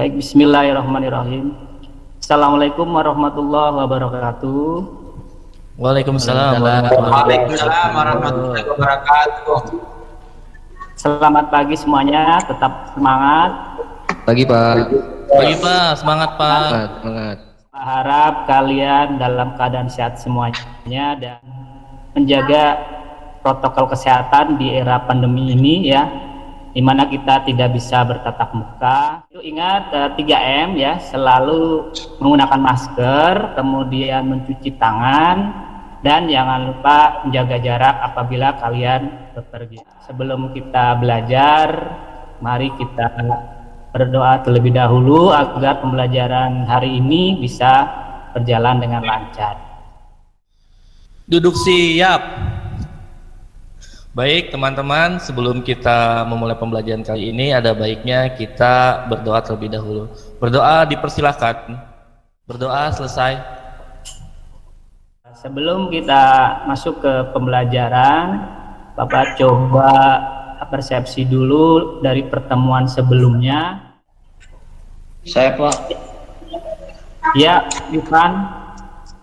Baik, bismillahirrahmanirrahim. Assalamualaikum warahmatullahi wabarakatuh. Waalaikumsalam warahmatullahi wabarakatuh. Selamat pagi semuanya, tetap semangat. Pagi Pak. Pagi Pak, semangat Pak. Semangat. Harap kalian dalam keadaan sehat semuanya dan menjaga protokol kesehatan di era pandemi ini ya, di mana kita tidak bisa bertatap muka. Ingat 3M ya, selalu menggunakan masker, kemudian mencuci tangan, dan jangan lupa menjaga jarak apabila kalian bepergian. Sebelum kita belajar, mari kita berdoa terlebih dahulu agar pembelajaran hari ini bisa berjalan dengan lancar. Duduk siap. Baik teman-teman, sebelum kita memulai pembelajaran kali ini, ada baiknya kita berdoa terlebih dahulu. Berdoa dipersilahkan. Berdoa selesai. Sebelum kita masuk ke pembelajaran, Bapak coba persepsi dulu dari pertemuan sebelumnya. Saya Pak. Ya, Ivan.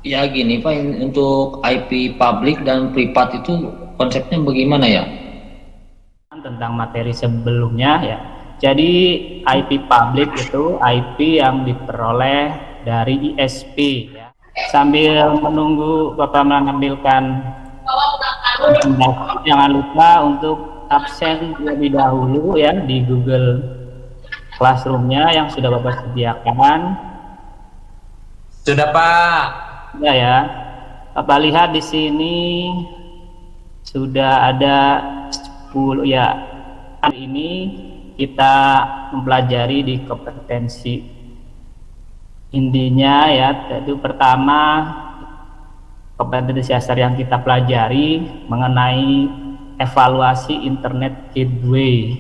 Ya gini Pak, untuk IP public dan privat itu konsepnya bagaimana ya? Tentang materi sebelumnya ya. Jadi IP public itu IP yang diperoleh dari ISP ya. Sambil menunggu Bapak mengambilkan, jangan lupa untuk absen terlebih dahulu ya di Google Classroom-nya yang sudah Bapak sediakan. Sudah Pak. Ya. Bapak lihat di sini sudah ada 10 ya. Hari ini kita mempelajari di kompetensi intinya ya. Itu pertama, kompetensi dasar yang kita pelajari mengenai evaluasi internet gateway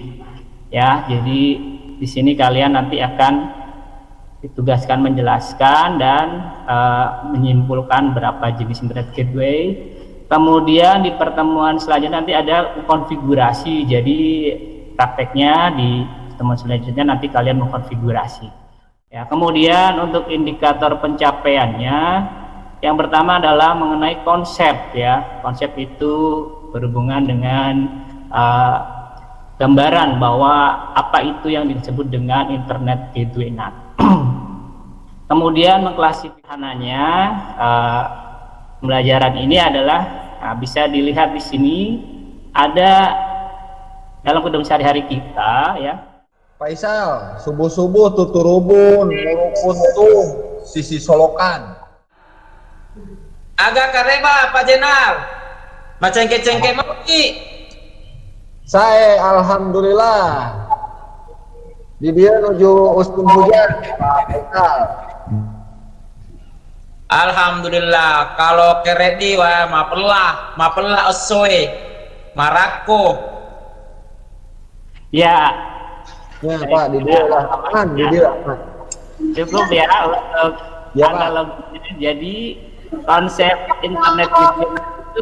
ya. Jadi di sini kalian nanti akan ditugaskan menjelaskan dan menyimpulkan berapa jenis internet gateway. Kemudian di pertemuan selanjutnya nanti ada konfigurasi. Jadi prakteknya di pertemuan selanjutnya nanti kalian mengkonfigurasi. Ya, kemudian untuk indikator pencapaiannya, yang pertama adalah mengenai konsep ya. Konsep itu berhubungan dengan gambaran bahwa apa itu yang disebut dengan internet gateway NAT. Kemudian mengklasifikasikannya, pembelajaran ini adalah bisa dilihat di sini ada dalam kehidupan sehari-hari kita ya. Faisal, subuh-subuh tuturubun, murukuntung, sisi solokan. Agak karema Pak Jenal. Macengke-cengke maki. Saya alhamdulillah. Di dia menuju ustum hujan, Pak Faisal. Alhamdulillah. Kalau keredi wah mapelah osoe. Marako. Ya. Ya Pak, di dia lah aman, di dia aman. Cukup ya untuk Ya, Pak. analoginya. Jadi konsep internet itu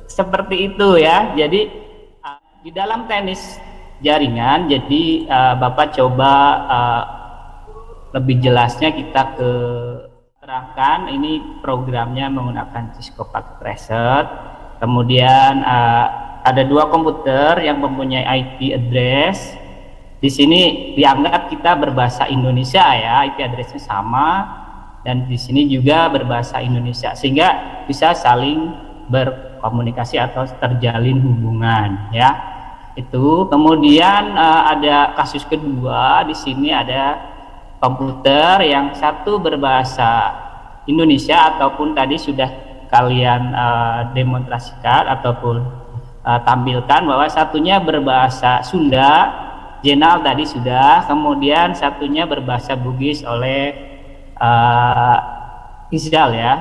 seperti itu ya. Jadi di dalam tenis jaringan, jadi Bapak coba lebih jelasnya kita terangkan. Ini programnya menggunakan Cisco Packet Tracer. Kemudian ada 2 komputer yang mempunyai IP address. Di sini dianggap kita berbahasa Indonesia ya, IP addressnya sama, dan di sini juga berbahasa Indonesia sehingga bisa saling berkomunikasi atau terjalin hubungan ya. Itu kemudian ada kasus kedua. Di sini ada komputer yang satu berbahasa Indonesia ataupun tadi sudah kalian demonstrasikan ataupun tampilkan bahwa satunya berbahasa Sunda. Jenal tadi sudah, kemudian satunya berbahasa Bugis oleh Izdal ya.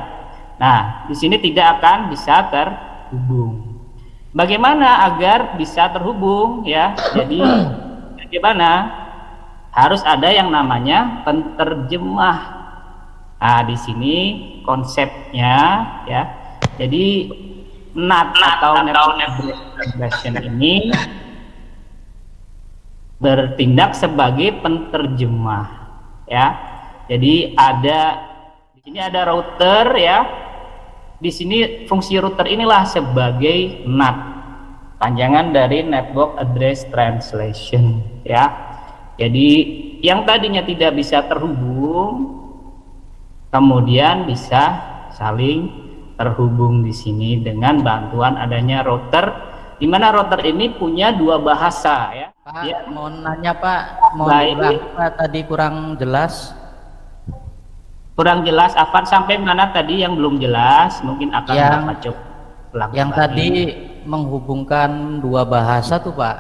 Nah, di sini tidak akan bisa terhubung. Bagaimana agar bisa terhubung ya? Jadi bagaimana? Harus ada yang namanya penterjemah. Nah, di sini konsepnya ya. Jadi NAT atau Network Translation ini bertindak sebagai penterjemah ya. Jadi di sini ada router ya. Di sini fungsi router inilah sebagai NAT, panjangan dari Network Address Translation ya. Jadi yang tadinya tidak bisa terhubung kemudian bisa saling terhubung di sini dengan bantuan adanya router, di mana router ini punya dua bahasa ya. Pak, Ya. mau nanya Pak, mau Baik. diulang, Pak, tadi kurang jelas. Kurang jelas Afan sampai mana tadi yang belum jelas, mungkin akan Bapak coba ulang Yang lagi. tadi menghubungkan dua bahasa tuh Pak.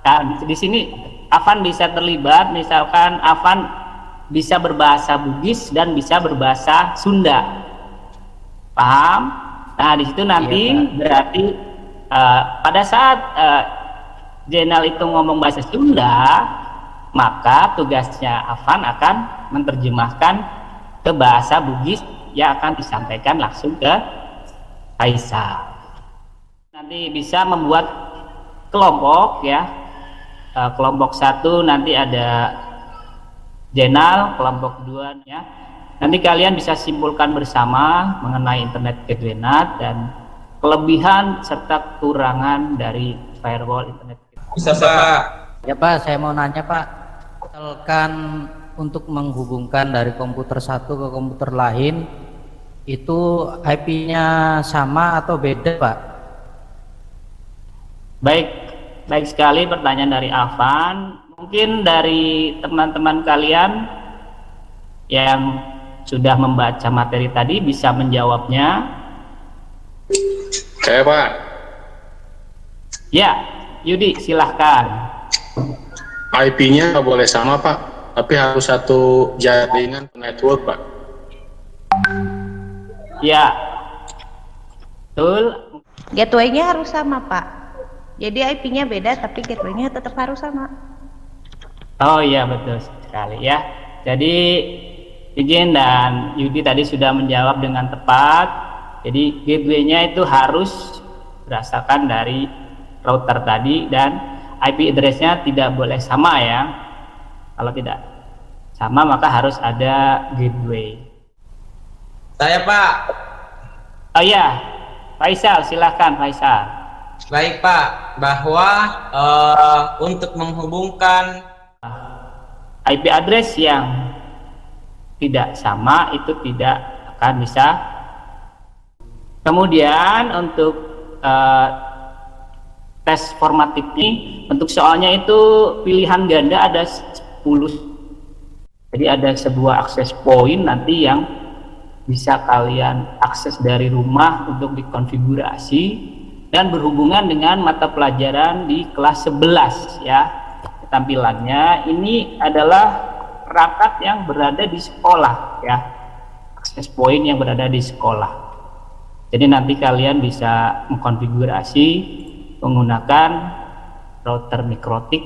Nah, di sini Afan bisa terlibat, misalkan Afan bisa berbahasa Bugis dan bisa berbahasa Sunda, paham? Nah di situ nanti berarti pada saat Jenal itu ngomong bahasa Sunda, maka tugasnya Afan akan menerjemahkan ke bahasa Bugis yang akan disampaikan langsung ke Faisal. Nanti bisa membuat kelompok ya. Kelompok 1 nanti ada Jenal, kelompok 2 ya. Nanti kalian bisa simpulkan bersama mengenai internet gateway NAT dan kelebihan serta kekurangan dari firewall internet gateway. Bisa Pak. Ya Pak, saya mau nanya Pak, misalkan untuk menghubungkan dari komputer satu ke komputer lain itu IP-nya sama atau beda Pak? Baik sekali pertanyaan dari Afan. Mungkin dari teman-teman kalian yang sudah membaca materi tadi bisa menjawabnya. Saya Pak, Ya, Yudi silahkan. IP-nya nggak boleh sama Pak, tapi harus satu jaringan network Pak. Ya, betul. Gateway-nya harus sama, Pak. Jadi IP-nya beda, tapi gateway-nya tetap harus sama. Oh iya betul sekali ya. Jadi izin dan Yudi tadi sudah menjawab dengan tepat. Jadi gateway-nya itu harus berdasarkan dari router tadi dan IP address-nya tidak boleh sama ya. Kalau tidak sama maka harus ada gateway. Saya Pak. Oh iya, Faisal silahkan Faisal. Baik Pak, bahwa untuk menghubungkan IP address yang tidak sama itu tidak akan bisa. Kemudian untuk tes formatif ini, untuk soalnya itu pilihan ganda ada 10. Jadi ada sebuah akses point nanti yang bisa kalian akses dari rumah untuk dikonfigurasi dan berhubungan dengan mata pelajaran di kelas 11 ya. Tampilannya ini adalah perangkat yang berada di sekolah ya, akses point yang berada di sekolah. Jadi nanti kalian bisa mengkonfigurasi menggunakan router mikrotik.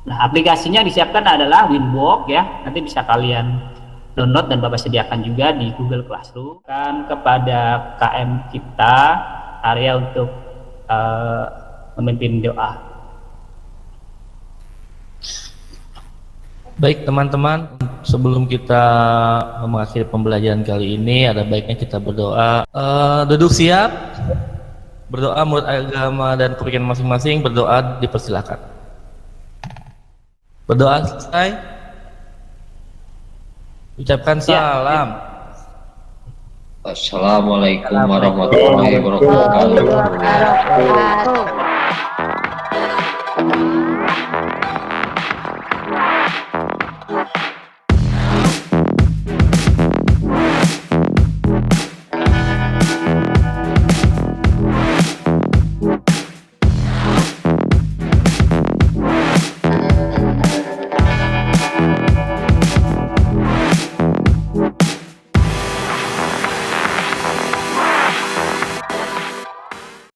Nah, aplikasinya disiapkan adalah Winbox ya, nanti bisa kalian download dan Bapak sediakan juga di Google Classroom. Kan kepada KM kita area untuk memimpin doa. Baik teman-teman, sebelum kita mengakhiri pembelajaran kali ini, ada baiknya kita berdoa. Duduk siap, berdoa menurut agama dan kepercayaan masing-masing, berdoa dipersilakan. Berdoa selesai, ucapkan salam. Assalamualaikum warahmatullahi wabarakatuh.